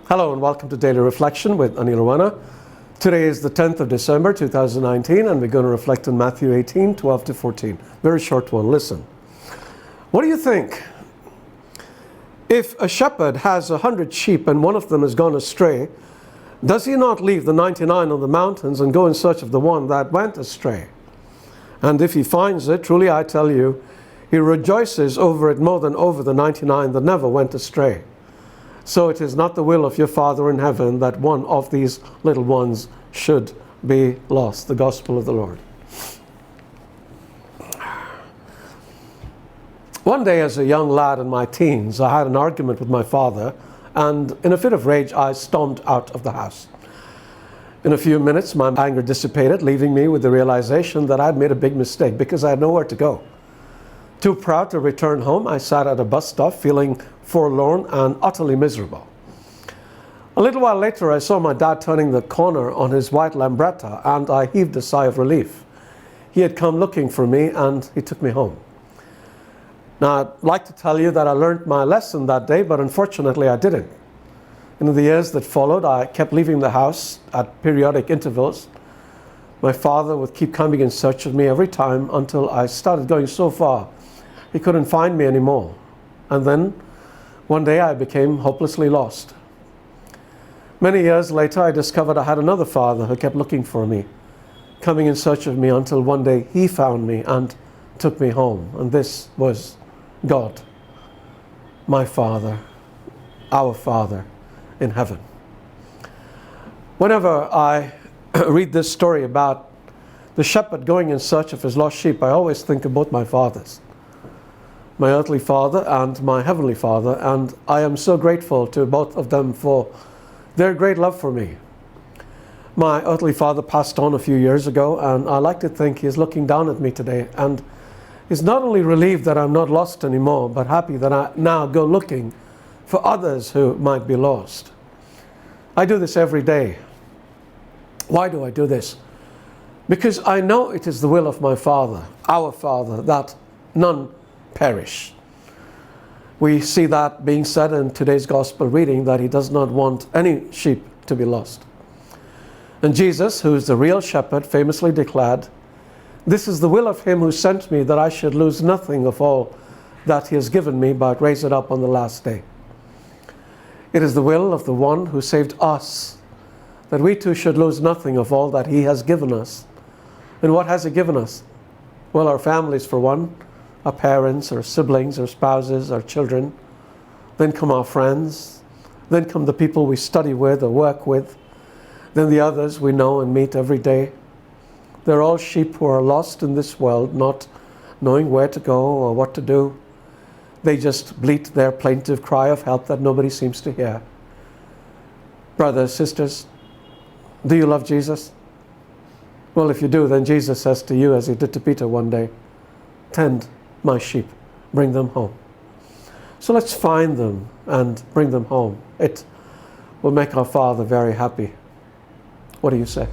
Hello and welcome to Daily Reflection with Aneel Aranha. Today is the 10th of December 2019 and we're going to reflect on Matthew 18, 12 to 14. Very short one, listen. What do you think? If a shepherd has 100 sheep and one of them has gone astray, does he not leave the 99 on the mountains and go in search of the one that went astray? And if he finds it, truly I tell you, he rejoices over it more than over the 99 that never went astray. So it is not the will of your Father in heaven that one of these little ones should be lost. The Gospel of the Lord. One day as a young lad in my teens, I had an argument with my father, and in a fit of rage I stormed out of the house. In a few minutes my anger dissipated, leaving me with the realization that I had made a big mistake because I had nowhere to go. Too proud to return home, I sat at a bus stop feeling forlorn and utterly miserable. A little while later, I saw my dad turning the corner on his white Lambretta, and I heaved a sigh of relief. He had come looking for me, and he took me home. Now, I'd like to tell you that I learned my lesson that day, but unfortunately I didn't. In the years that followed, I kept leaving the house at periodic intervals. My father would keep coming in search of me every time until I started going so far he couldn't find me anymore. And then, one day I became hopelessly lost. Many years later, I discovered I had another father who kept looking for me, coming in search of me until one day he found me and took me home. And this was God, my Father, our Father in heaven. Whenever I read this story about the shepherd going in search of his lost sheep, I always think of both my fathers, my earthly father and my heavenly Father, and I am so grateful to both of them for their great love for me. My earthly father passed on a few years ago, and I like to think he's looking down at me today and is not only relieved that I'm not lost anymore, but happy that I now go looking for others who might be lost. I do this every day. Why do I do this? Because I know it is the will of my Father, our Father, that none perish. We see that being said in today's Gospel reading, that he does not want any sheep to be lost. And Jesus, who is the real shepherd, famously declared, "This is the will of him who sent me, that I should lose nothing of all that he has given me, but raise it up on the last day." It is the will of the one who saved us, that we too should lose nothing of all that he has given us. And what has he given us? Well, our families for one, our parents, our siblings, our spouses, our children. Then come our friends. Then come the people we study with or work with. Then the others we know and meet every day. They're all sheep who are lost in this world, not knowing where to go or what to do. They just bleat their plaintive cry of help that nobody seems to hear. Brothers, sisters, do you love Jesus? Well, if you do, then Jesus says to you, as he did to Peter one day, "Tend my sheep, bring them home." So let's find them and bring them home. It will make our Father very happy. What do you say?